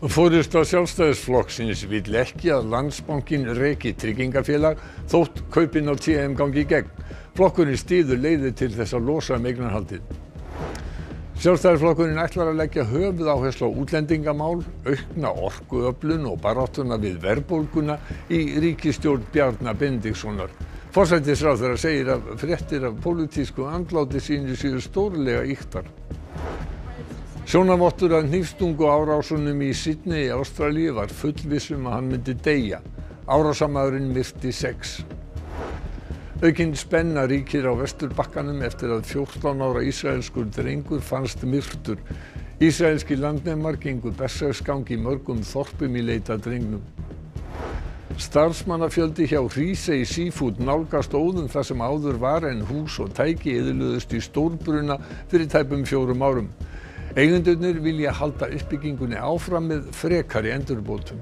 Forysta Sjálfstæðisflokksins vill ekki að Landsbankinn reki tryggingafélag þótt kaupin á TM gangi í gegn. Flokkurinn styður leiðir til þess að losa eignarhaldið. Sjálfstæðisflokkurinn ætlar að leggja höfuðáherslu á útlendingamál, aukna orkuöflun og baráttuna við verðbólguna í ríkisstjórn Bjarna Benediktssonar. Forsætisráðherra segir að fréttir af pólitísku andláti sínu séu stórlega ýktar. Sjónarvottur að hnífstungu árásunum í Sydney í Ástralíu var fullviss að hann myndi deyja. Árásarmaðurinn myrti 6. Aukin spenna ríkir á Vesturbakkanum eftir að 14 ára ísraelskur drengur fannst myrtur. Ísraelskir landnemar gengu berserksgang í mörgum þorpum í leit að drengnum. Starfsmannafjöldi hjá Hrísey Seafood nálgast óðum þar sem áður var en hús og tæki eyðilögðust í stórbruna fyrir tæpum 4 árum. Eigendurnir vilja halda uppbyggingunni áfram með frekari endurbótum.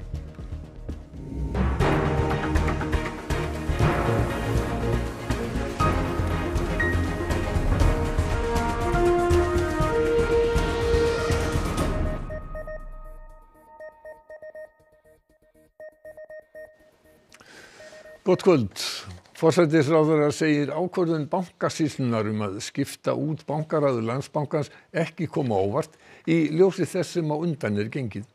Gott kvöld. Forsætisráðherra segir ákvörðun Bankasýslunnar að skipta út bankaráð Landsbankans ekki koma á óvart í ljósi þess sem á undan gengið.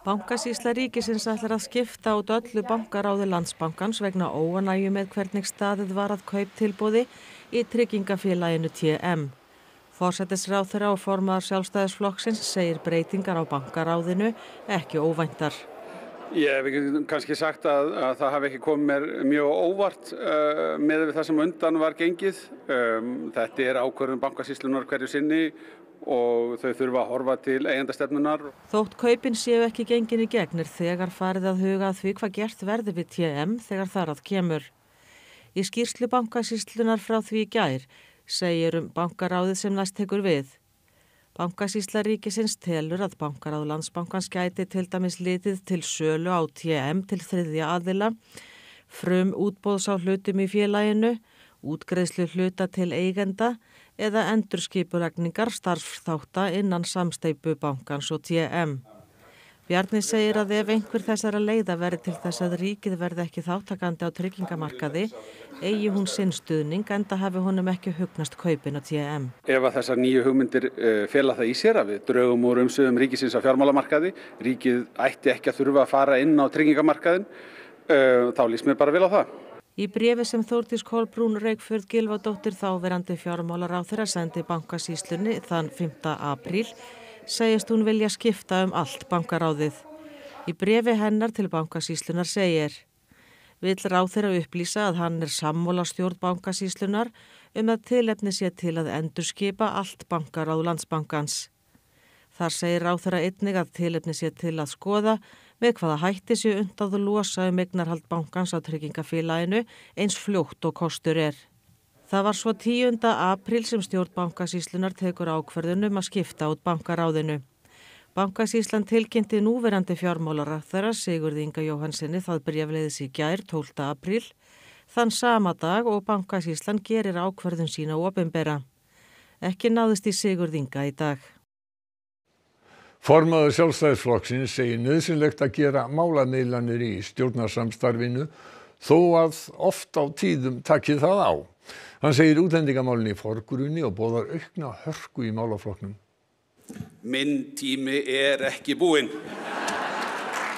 Bankasýsla ríkisins ætlar að skipta út öllu bankaráði Landsbankans vegna óánægju með hvernig staðið var að kauptilboði í tryggingafélaginu TM. Forsætisráðherra og formaður Sjálfstæðisflokksins segir breytingar á bankaráðinu ekki óvæntar. Ég hef kannski sagt að það hafi ekki komið mér mjög óvart með það sem undan var gengið. Þetta er ákvörðun Bankasýslunnar hverju sinni og þau þurfa að horfa til eigendastefnunnar. Þótt kaupin séu ekki gengin í gegn þegar farið að huga að því hvað gert verði við TM þegar þar að kemur. Í skýrslu Bankasýslunnar frá því í gær segir bankaráðið sem næst tekur við. Bankasýsla ríkisins telur að bankaráð Landsbankans gæti til dæmis litið til sölu á TM til þriðja aðila, útboðs á hlutum í félaginu, útgreiðslu hluta til eigenda eða endurskipulagningar starfsþátta innan samsteypu bankans og TM. Bjarni segir að ef einhver þessara leiða verði til þess að ríkið verði ekki þátttakandi á tryggingamarkaði, eigi hún sinn stuðning enda hafi honum ekki hugnast kaupin á TM. Ef að þessar nýju hugmyndir fela það í sér að við drögum úr umsvifum ríkisins á fjármálamarkaði, ríkið ætti ekki að þurfa að fara inn á tryggingamarkaðin, þá líst mér bara vel á það. Í bréfi sem Þórdís Kolbrún Reykfjörð Gylfadóttir þáverandi fjármálaráðherra sendi Bankasýslunni þann 5. apríl segist hún vilja skipta allt bankaráðið. Í bréfi hennar til Bankasýslunnar segir: Vill ráðherra upplýsa að hann sammála stjórn Bankasýslunnar að tilefni sé til að endurskipa allt bankaráð Landsbankans. Þar segir ráðherra einnig að tilefni sé til að skoða með hvaða hætti sé unnt að losa eignarhald bankans á tryggingafélaginu eins fljótt og kostur er. Það var svo 10. apríl sem stjórn Bankasýslunnar tekur ákvörðun að skipta út bankaráðinu. Bankasýslan tilkynnti núverandi fjármálaráðherra Sigurði Inga Jóhannsssyni það bréfleiðis í gær 12. apríl, þann sama dag og Bankasýslan gerir ákvörðun sína opinbera. Ekki náðist í Sigurð Inga í dag. Formaður Sjálfstæðisflokksins segir nauðsynlegt að gera málamiðlanir í stjórnarsamstarfinu þó að oft á tíðum taki það á. Hann segir útlendingamálin í forgrunni og boðar aukna hörku í málaflokknum. Minn tími er ekki búinn.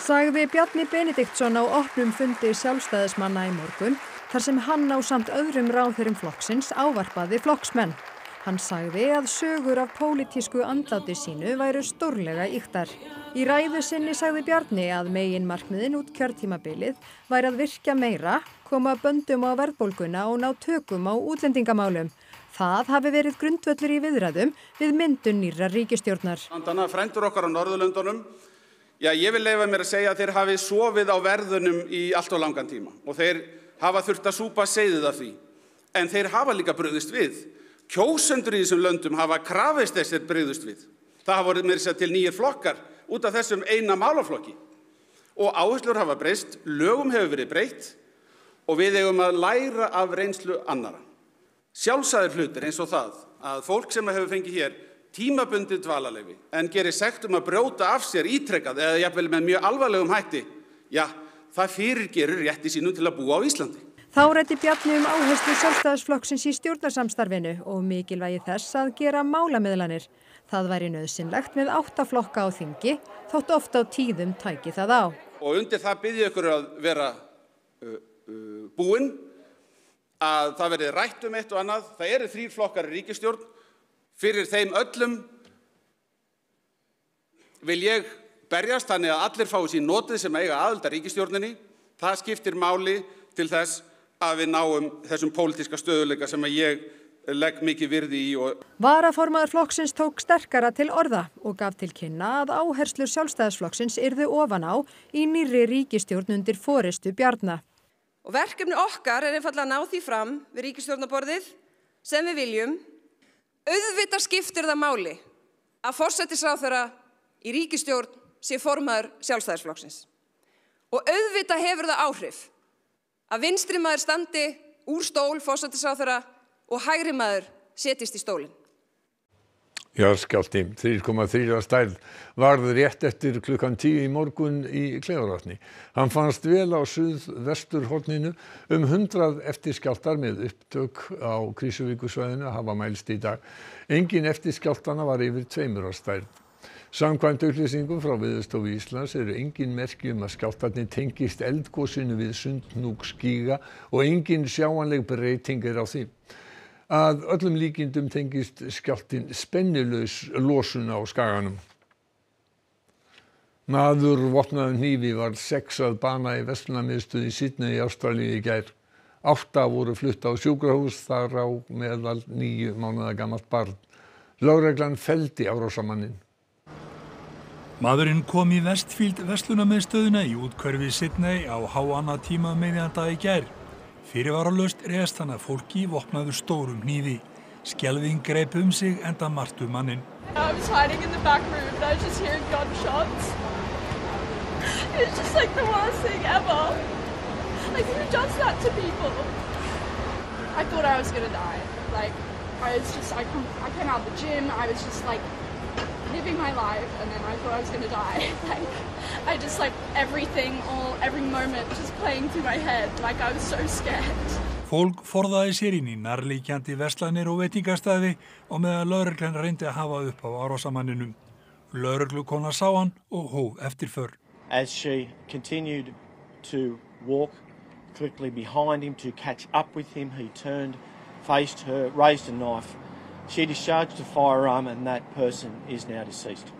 Sagði Bjarni Benediktsson á opnum fundi sjálfstæðismanna í morgun, þar sem hann ásamt öðrum ráðherrum flokksins ávarpaði flokksmenn. Hann sagði að sögur af pólitísku andláti sínu væru stórlega ýktar. Í ræðu sinni sagði Bjarni að meginmarkmiðin út kjörtímabilið væri að virkja meira, koma böndum á verðbólguna og ná tökum á útlendingamálum. Það hafi verið grundvöllur í viðræðum við myndun nýrrar ríkisstjórnar. Frændur okkar á Norðurlöndunum, ég vil leyfa mér að segja að þeir hafi sofið á verðunum í allt of langan tíma og þeir hafa þurft að súpa seyðið af því. En þeir hafa líka brugðist við. Kjósendur í þessum löndum hafa krafist þess að brugðist við. Það hafa voru meira að segja til nýjir flokkar út af þessum eina málaflokki. Og áherslur hafa breyst, lögum hefur verið breytt og við eigum að læra af reynslu annarra. Sjálfsagður hlutir eins og það að fólk sem hefur fengið hér tímabundið dvalarleyfi en gerir sekt að brjóta af sér ítrekað eða jafnvel með mjög alvarlegum hætti, já, það fyrirgerir rétti sínum til að búa á Íslandi. Þá ræddi Bjarni áherslu Sjálfstæðisflokksins í stjórnarsamstarfinu og mikilvægi þess að gera málamiðlanir. Það væri nauðsynlegt með 8 flokka á þingi, þótt oft á tíðum tæki það á. Og undir það bið ég ykkur að vera búin, að það verði rætt eitt og annað. Það eru 3 flokkar í ríkisstjórn. Fyrir þeim öllum vil ég berjast þannig að allir fái sín notið sem eiga aðild að ríkisstjórninni. Það skiptir máli til þess að við náum þessum pólitíska stöðugleika sem ég legg mikið virði í. Varaformaður flokksins tók sterkara til orða og gaf til kynna að áherslur Sjálfstæðisflokksins yrðu ofan á í nýrri ríkisstjórn undir forystu Bjarna. Og verkefni okkar einfaldlega að ná því fram við ríkisstjórnarborðið sem við viljum. Auðvitað skiptir það máli að forsætisráðherra í ríkisstjórn sé formaður Sjálfstæðisflokksins. Og auðvitað hefur það áhrif að vinstri maður standi úr stól forsætisráðherra og hægri maður setjist í stólinn. Jarðskjálfti 3,3 að stærð varð rétt eftir klukkan 10 í morgun í Klefavatni. Hann fannst vel á suðvesturhorninu. 100 eftirskjálftar með upptök á Krýsuvíkursvæðinu hafa mælst í dag. Engin eftirskjálftanna var yfir 2 að stærð. Samkvæmt upplýsingum frá Veðurstofu Íslands eru engin merki að skjálftarnir tengist eldgosinu við Sundhnúksgíga og engin sjáanleg breyting á því. Að öllum líkindum tengist skjálftinn spennilaus losun á skaganum. Maður vopnaður hnífi var 6 að bana í verslunarmiðstöð í Sydney í Ástralíu í gær. 8 voru flutt á sjúkrahús, þar á meðal 9 mánaða gamalt barn. Lögreglan felldi árásarmanninn. Maðurinn kom í Westfield verslunarmiðstöðina í úthverfi Sydney á háannatíma miðjan í gær. Fyrirvaralaust réðst hann að fólki vopnaður stórum hnífi. Skelfing greip sig enda martu manninn. I was hiding in the back room and I was just hearing gunshots. It's just like the worst thing ever. Like, who does that to people? I thought I was gonna die. Like, I came out of the gym, I was just like living my life, and then I thought I was gonna die. Like, I just like every moment just playing through my head. Like, I was so scared. Fólk forðaði sér inn í nærliggjandi verslanir og veitingastæði og meðan lögreglan reyndi að hafa upp á árásamanninum. Lögreglukona sá hann og hóf eftirför. As she continued to walk quickly behind him to catch up with him, he turned, faced her, raised a knife. She discharged a firearm and that person is now deceased.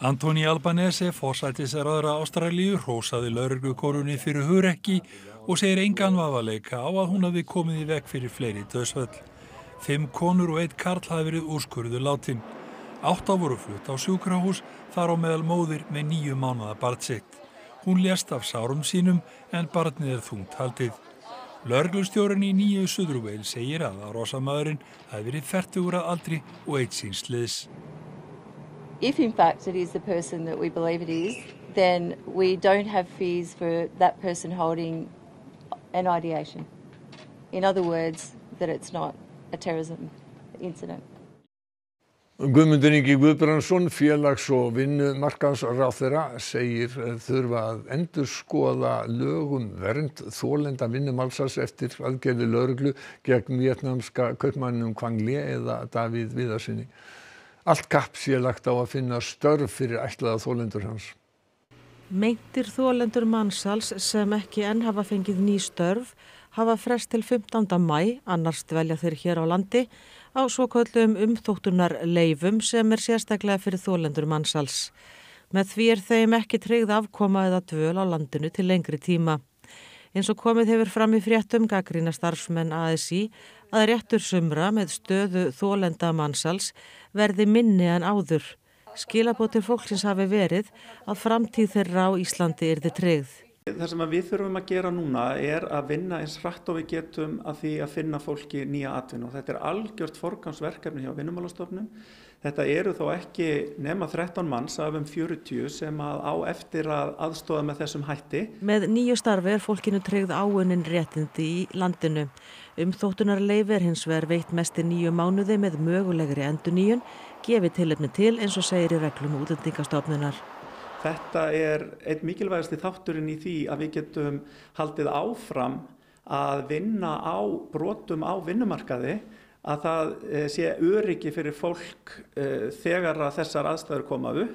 Anthony Albanese, forsætisráðherra Ástralíu, hrósaði lögreglukonunni fyrir hugrekki og segir engan vafaleika á að hún hafi komið í veg fyrir fleiri dauðsföll. 5 konur og 1 karl hafi verið úrskurður látin. 8 voru flutt á sjúkrahús, þar á meðal móðir með 9 mánaða barn sitt. Hún lést af sárum sínum en barnið þungt haldið. Lögreglustjórinn í Nýju Suðurwales segir að árásarmaðurinn hafi verið fertugur að aldri og 1 síns liðs. If in fact it is the person that we believe it is, then we don't have fears for that person holding an ideation. In other words, that it's not a terrorism incident. Guðmundur Ingi Guðbrandsson, félags- og vinnumarkaðsráðherra, segir þurfa að endurskoða lög vernd þolenda vinnumálsins eftir aðgerðir lögreglu gegn víetnamska kaupmanninum Quang Le eða Davíð Viðarssyni. Allt kapp sé lagt á að finna störf fyrir ætlaða þolendur hans. Meintir þolendur mansals sem ekki enn hafa fengið ný störf hafa frest til 15. maí, annars dvelja þeir hér á landi á svoköllum umþóttunarleyfum sem sérstaklega fyrir þolendur mansals. Með því þeim ekki tryggð afkoma eða dvöl á landinu til lengri tíma. Eins og komið hefur fram í fréttum gagnrýna starfsmenn ASÍ að réttur sumra með stöðu þolenda mansals verði minni en áður. Skilaboð til fólksins hafi verið að framtíð þeirra á Íslandi yrði tryggð. Það sem við þurfum að gera núna að vinna eins hratt og við getum að því að finna fólki nýja atvinnu. Þetta algjört forgangsverkefni hjá Vinnumálastofnun. Þetta eru þó ekki nema 13 manns af 40 sem á eftir að aðstoða með þessum hætti. Með nýju starfi fólkinu tryggð áunnin réttindi í landinu. Þóttunarleyfi hins vegar veitt mest í 9 mánuði með mögulegri endurnýjun, gefið tilefni til eins og segir í reglum Útlendingastofnunar. Þetta einn mikilvægasti þátturinn í því að við getum haldið áfram að vinna á brotum á vinnumarkaði, að það sé öryggi fyrir fólk þegar að þessar aðstæður koma upp.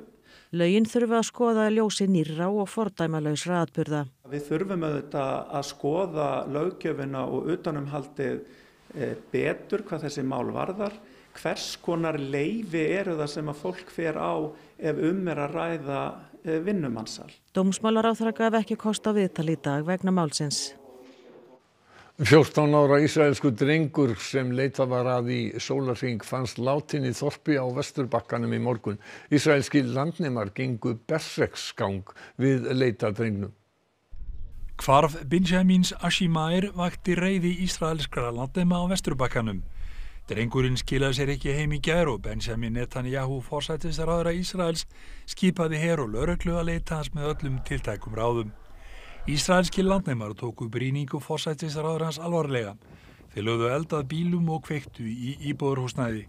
Lögin þurfa að skoða ljósi nýrra og fordæmalausra atburða. Við þurfum auðvitað að skoða löggjöfina og utanumhaldið betur hvað þessi mál varðar. Hvers konar leyfi eru það sem að fólk fer á ef að ræða vinnumansal. Dómsmálaráðherra gaf ekki kost á viðtal í dag vegna málsins. 14 ára ísraelskur drengur sem leitað var að í sólarhring fannst látinn í þorpi á Vesturbakkanum í morgun. Ísraelskir landnemar gengu berserksgang við leit að drengnum. Hvarf Benjamins Ashimair vakti reiði ísraelskra landnema á Vesturbakkanum. Drengurinn skilaði sér ekki heim í gær og Benjamin Netanyahu forsætisráðherra Ísraels skipaði her og lögreglu að leita hans með öllum tiltækum ráðum. Ísraelskir landnemar tóku brýningu forsætisráðherrans alvarlega. Þeir lögðu eld að bílum og kveiktu í íbúðarhúsnæði.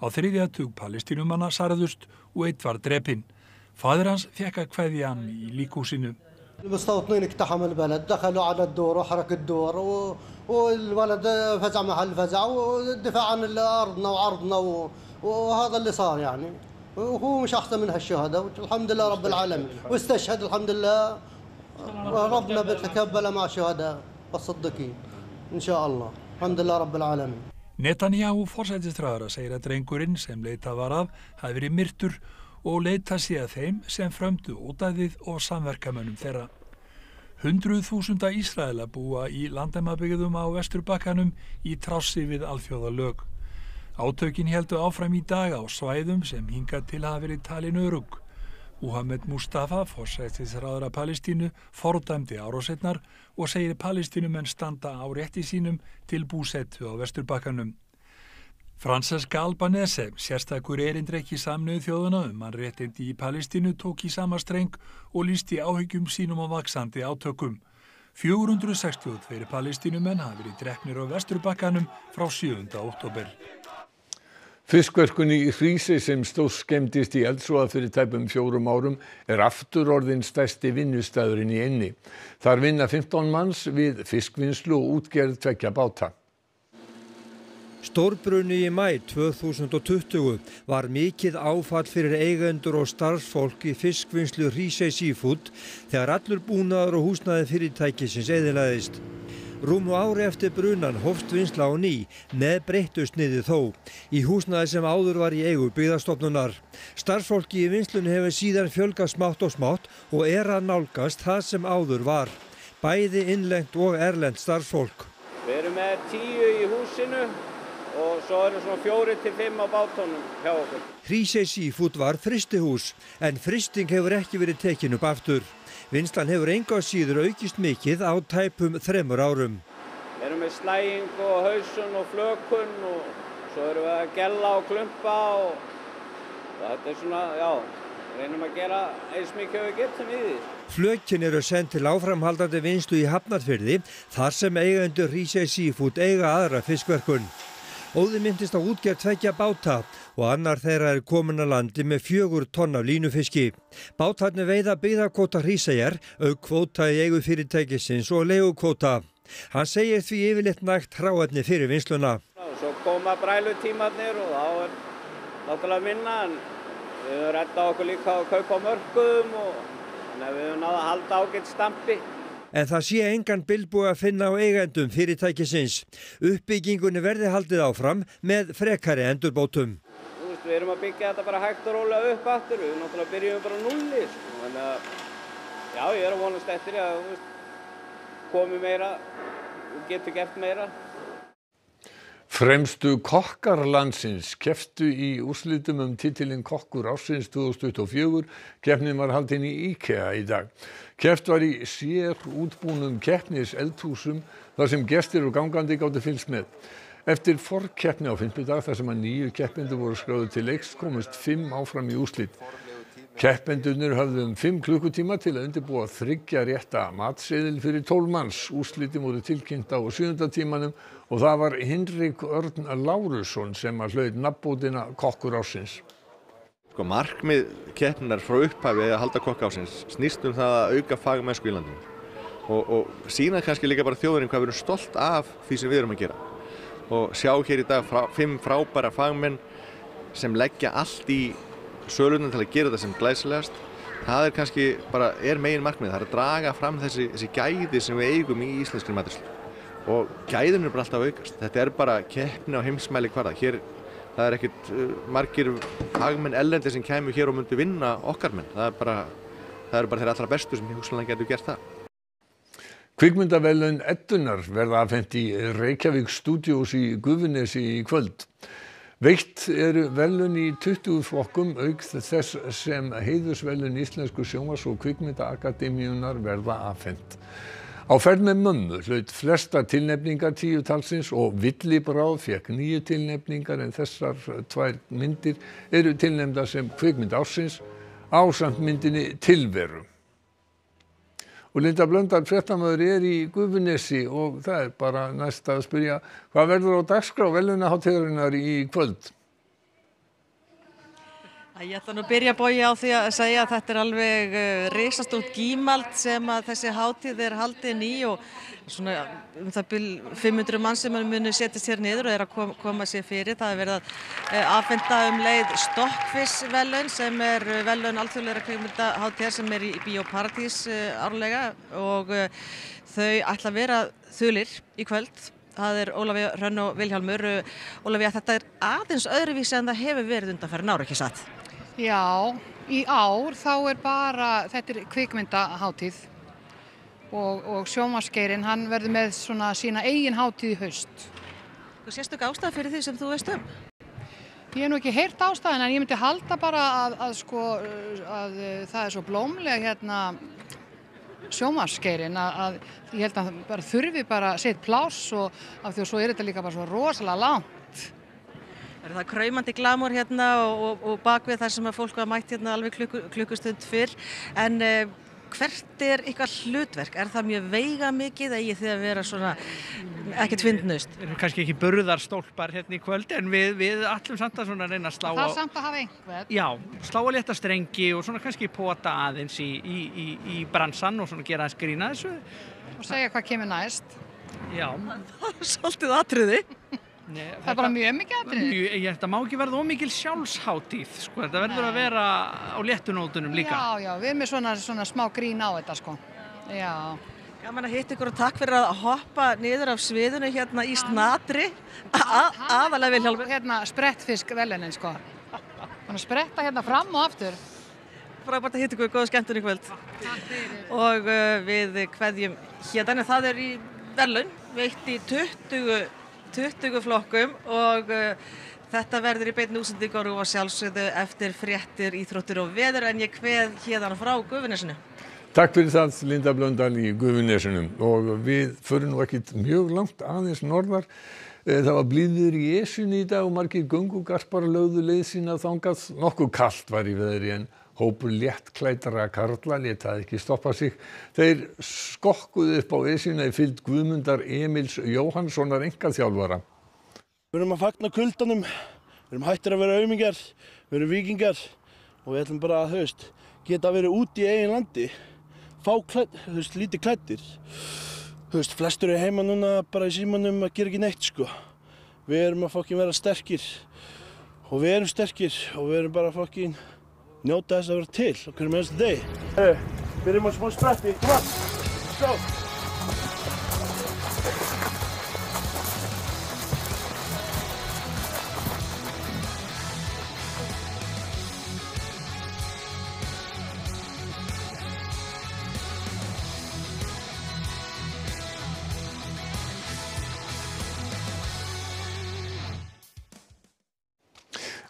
Á 3. tug Palestínumanna særðust og einn var drepinn. Faðir hans fékk að kveðja hann í líkhúsinu. المستوطنين اقتحموا البلد دخلوا على الدور وحركوا الدور والولد فزع محل فزع والدفاع عن أرضنا وعرضنا وهذا اللي صار يعني وهو مش أحسن من هالشهداء الحمد لله رب العالمين واستشهد الحمد لله ربنا بيتقبل مع الشهداء والصديقين إن شاء الله الحمد لله رب العالمين. Netanyahu forsætisráðherra segir að drengurinn sem leitað var af hafi verið myrtur og leita sé að þeim sem frömdu ódæðið og samverkamönnum þeirra. 100.000 Ísraela búa í landnemabyggðum á Vesturbakkanum í trássi við alþjóðalög. Átökin héldu áfram í dag á svæðum sem hingað til hafa verið talin örugg. Mohamed Mustafa, forsætisráðherra Palestínu, fordæmdi árásirnar og segir Palestínumenn standa á rétti sínum til búsetu á Vesturbakkanum. Francesca Albanese, sérstakur erindreki Sameinuðu þjóðanna mannréttindi í Palestínu, tók í sama streng og lýsti áhyggjum sínum á vaxandi átökum. 462 Palestínumenn hafa verið drepnir á Vesturbakkanum frá 7. október. Fiskverkun í Hrísey sem stórskemmdist í eldsvoða fyrir tæpum 4 árum aftur orðinn stærsti vinnustaðurinn í eynni. Þar vinna 15 manns við fiskvinnslu og útgerð 2 báta. Stórbruni í maí 2020 var mikið áfall fyrir eigendur og starfsfólk í fiskvinnslu Hrísey Seafood þegar allur búnaður og húsnæði fyrirtækisins eyðilagðist. Rúmu ári eftir brunan hófst vinnsla á ný með breyttu sniði þó, í húsnæði sem áður var í eigu Byggðastofnunar. Starfsfólki í vinnslunni hefur síðan fjölgað smátt og að nálgast það sem áður var. Bæði innlent og erlent starfsfólk. Við erum með 10 í húsinu og svo eru svona 4 til 5 á bátunum hjá okkur. Hrísey Seafood var frystihús, en frysting hefur ekki verið tekin upp aftur. Vinnslan hefur engu að síður aukist mikið á tæpum 3 árum. Við erum með slæging og hausun og flökun og svo erum við að gella og klumpa og þetta svona, reynum að gera eins mikið og við getum í því. Flökin eru send til áframhaldandi vinnslu í Hafnarfirði, þar sem eigendur Hrísey Seafood eiga aðra fiskverkun. Óði myndist á útgerð 2 báta og annar þeirra komin að landi með 4 tonn af línufiski. Bátarnir veiða byggðakvóta Hríseyjar, auk kvóta í eigu fyrirtækisins og leigukvóta. Hann segir því yfirleitt nægt hráefni fyrir vinnsluna. Svo koma brælutímarnir og þá náttúrulega minna, en við höfum reddað okkur líka að kaupa á mörkuðum og þannig að við höfum náða að halda ágætt stampi. En það sé engan bilbúi að finna á eigendum fyrirtækisins. Uppbyggingunni verði haldið áfram með frekari endurbótum. Við erum að byggja þetta bara hægt og rólega upp aftur. Við náttúrulega byrjum bara núlli. Þannig að ég er að vonast eftir að komi meira og getur gert meira. Fremstu kokkar landsins kepptu í úrslitum titilinn kokkur ársins 2024. Keppnin var haldin í IKEA í dag. Keppt var í sérútbúnum keppniseldhúsum þar sem gestir og gangandi gátu fylgst með. Eftir forkeppni á fimmtudag þar sem 9 keppendur voru skráðir til leiks komust 5 áfram í úrslit. Keppendurnir höfðu 5 klukkutíma til að undirbúa 3 rétta matseðil fyrir 12 manns. Úrslitin voru tilkynnt á 7. tímanum og það var Hinrik Örn Lárusson sem hlaut nafnbótina kokkur ársins. Markmið keppninnar frá upphafi að halda kokk ársins snýst það að auka fagmennsku í landinu og sýna kannski líka bara þjóðurinn hvað við erum stolt af því sem við erum að gera. Og sjá hér í dag 5 frábæra fagmenn sem leggja allt í sölunum til að gera þetta sem glæsilegast. Það kannski bara megin markmið, það að draga fram þessi gæði sem við eigum í íslenskri matreiðslu. Og gæðin bara alltaf aukast. Þetta bara keppni á heimsmæli hvarða. Hér það ekkert margir fagmenn erlendir sem kæmu hér og myndu vinna okkar menn. Það eru bara þeir allra bestu sem hugsanlega getur gert það. Kvikmyndaverðlaun Eddunar verða afhent í Reykjavík Studios í Gufunesi í kvöld. Veitt eru verðlaun í 20 flokkum auk þess sem heiðursverðlaun Íslensku sjónvarps- og kvikmyndaakademíunnar verða afhent. Á ferð með mömmu hlaut flesta tilnefningar 10 talsins og Villibráð fékk 9 tilnefningar en þessar 2 myndir eru tilnefndar sem kvikmynd ársins ásamt myndinni Tilveru. Og Linda Blöndal fréttamaður í Gufunesi og það bara næst að spyrja hvað verður á dagskrá verðlaunahátíðarinnar í kvöld? Ég ætla nú að byrja Bogi á því að segja að þetta alveg risastórt gímald sem að þessi hátíð haldin í og svona það bil 500 manns sem munu setjast hér niður og að koma sér fyrir. Það verið að afhenda leið Stokkfish-verðlaun sem verðlaun alþjóðlegra kvikmyndahátíðar sem í Bíóparadís árlega og þau ætla að vera þulir í kvöld. Það Ólafía Hrönn og Vilhjálmur. Ólafía, þetta aðeins öðruvísi en það hefur verið undanfarin ár, ekki satt? Já, í ár þá þetta kvikmyndahátíð og sjónvarpsgeirinn, hann verður með svona sína eigin hátíð í haust. Þú sérstök ástæða fyrir því sem þú veist um? Ég hef nú ekki heyrt ástæðina en ég myndi halda bara að það svo blómlega sjónvarpsgeirinn að ég held að bara þurfi bara sitt pláss og af því og svo þetta líka bara svo rosalega langt. Það kraumandi glamúr hérna og bakvið þar sem að fólk var mætt hérna alveg klukkustund fyrr. En hvert ykkar hlutverk? Það mjög veigamikið eigið þið að vera svona ekkert fyndnust? Við erum kannski ekki burðarstólpar hérna í kvöld en við ætlum samt að reyna að slá á... Það samt að hafa einhvern? Já, slá á létta strengi og svona kannski pota aðeins í bransan og svona gera aðeins grína þessu. Og segja hvað kemur næst? Já. Svolítið atriði. Það bara mjög mikið atriði. Þetta má ekki verða ómikil sjálfshátíð, sko. Þetta verður að vera á léttunótunum líka. Já, við erum með svona smá grín á þetta, sko. Já. Gaman að hitta ykkur og takk fyrir að hoppa niður af sviðinu hérna í snatri. Aðalega Vilhjálmur. Hérna sprettfiskverðlaunin, sko. Þannig að spretta hérna fram og aftur. Frábært að hitta ykkur, góða skemmtun í kvöld. Og við kveðjum hérna, það í verðlaun, veitt í 20 flokkum og þetta verður í beinni útsendingu og sjálfsögðu eftir fréttir, íþróttir og veður en ég kveð hérna frá Gufunesinu. Takk fyrir það, Linda Blöndal í Gufunesinu og við förum nú ekkert mjög langt aðeins norðar. Það var blíður í Esjunni í dag og margir göngugarpar lögðu leið sína þangað. Nokkuð kalt var í veðri en hópur léttklæddra karla lét það ekki stoppa sig. Þeir skokkuðu upp á Esjuna í fylgd Guðmundar Emils Jóhannssonar einkaþjálfara. Við erum að fagna kuldanum, við erum hættir að vera aumingjar, við erum víkingar og við ætlum bara að geta verið út í eigin landi, lítið klæddir. Flestur eru heima núna bara í símanum að gera ekki neitt, sko. Við erum að vera sterkir og við erum sterkir og við erum bara að njóta þess að vera til á hverjum einasta degi. Byrjum á smá spretti, kom on, let's go!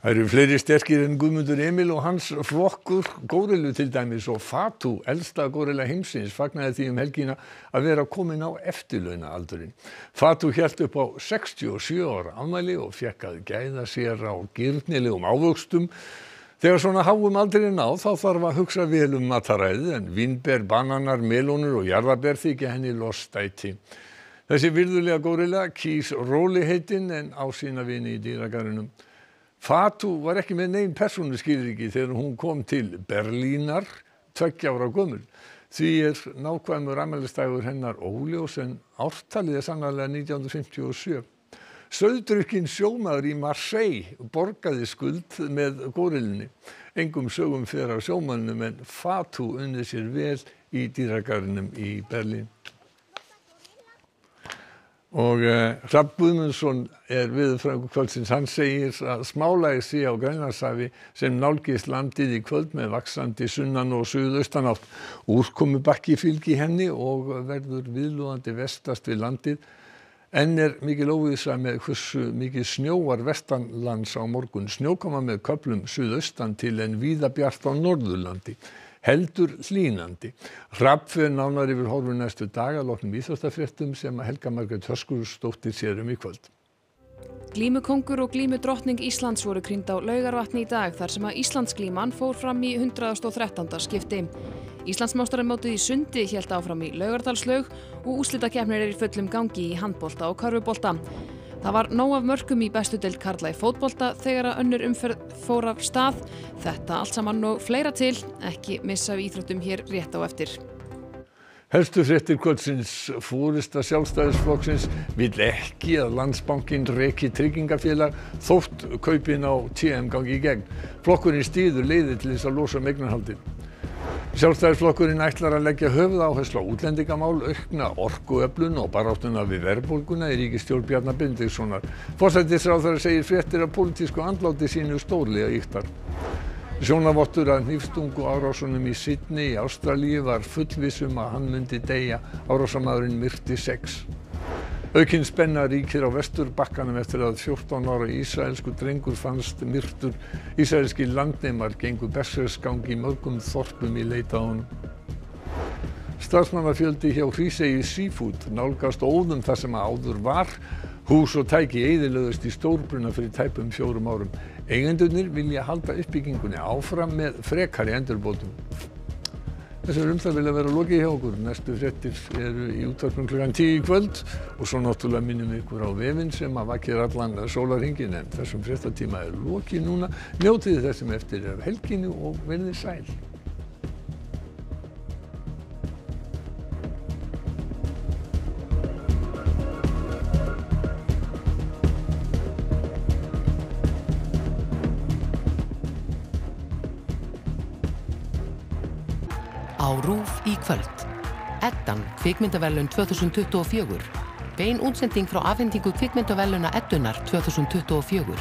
Það eru fleiri sterkir en Guðmundur Emil og hans flokkur górillu til dæmis og Fatu, elsta górilla heimsins, fagnaði því helgina að vera komin á eftirlaunaaldurinn. Fatu hélt upp á 67 ára afmæli og fékk að gæða sér á girnilegum ávöxtum. Þegar svona háum aldrei náð þá þarf að hugsa vel mataræðið en vínber, bananar, melónur og jarðarber þykja henni lostæti. Þessi virðulega górilla kýs róligheitin en á sína vini í dýragarðinum. Fatu var ekki með nein persónuskilríki þegar hún kom til Berlínar 2 ára gömul. Því nákvæmur afmælisdagur hennar óljós en ártalið sannarlega 1957. Sauðdrukkinn sjómaður í Marseille borgaði skuld með górillunni. Engum sögum fer af sjómannum en Fatu unnið sér vel í dýragarðinum í Berlín. Og Hrafn Guðmundsson veðurfræðingur kvöldsins. Hann segir að smálægð sé á Grænlandshafi sem nálgist landið í kvöld með vaxandi sunnan- og suðaustanátt. Úrkomubakki fylgi henni og verður viðlúðandi vestast við landið. Enn mikil óvissa með hversu mikið snjóar vestanlands á morgun. Snjókoma með köflum suðaustan til en víða bjart á Norðurlandi. Heldur hlýnandi. Hrafn fer nánar yfir horfur næstu daga að loknum íþróttafréttum sem Helga Margrét Höskuldsdóttir sér í kvöld. Glímukóngur og glímudrottning Íslands voru krýnd á Laugarvatni í dag þar sem að Íslandsglíman fór fram í 113. skipti. Íslandsmeistaramótið í sundi hélt áfram í Laugardalslaug og úrslitakeppnir í fullum gangi í handbolta og körfubolta. Það var nóg af mörkum í bestu deild karla í fótbolta þegar að önnur umferð fór af stað. Þetta allt saman og fleira til, ekki missa af íþróttum hér rétt á eftir. Helstu fréttir kvöldsins. Forysta Sjálfstæðisflokksins vill ekki að Landsbankinn reki tryggingafélag þótt kaupin á TM gangi í gegn. Flokkurinn styður leiðir til þess að losa eignarhaldið. Sjálfstæðisflokkurinn ætlar að leggja höfuðáherslu á útlendingamál, aukna orkuöflun og baráttuna við verðbólguna í ríkisstjórn Bjarna Benediktssonar. Forsætisráðherra segir fréttir af pólitísku andláti sínu stórlega ýktar. Sjónarvottur að hnífstungu árásunum í Sydney í Ástralíu var fullviss að hann myndi deyja. Árásarmaðurinn myrti 6. Aukin spenna ríkir á Vesturbakkanum eftir að 14 ára ísraelskur drengur fannst myrtur. Ísraelskir landnemar gengu berserksgang í mörgum þorpum í leit að honum. Starfsmannafjöldi hjá Hrísey Seafood nálgast óðum þar sem áður var. Hús og tæki eyðilögðust í stórbruna fyrir tæpum 4 árum. Eigendurnir vilja halda uppbyggingunni áfram með frekari endurbótum. Þessar vilja vera lokið hjá okkur. Næstu fréttir eru í útvarpinu klukkan 10 í kvöld og svo náttúrulega minnum ykkur á vefinn sem vakir allan sólarhringinn en þessum fréttatíma lokið núna. Njótið þessum eftir af helginu og verðið sæl. Á RÚV í kvöld. Eddan kvikmyndaverðlaun 2024. Bein útsending frá afhendingu kvikmyndaverðlauna Eddunar 2024.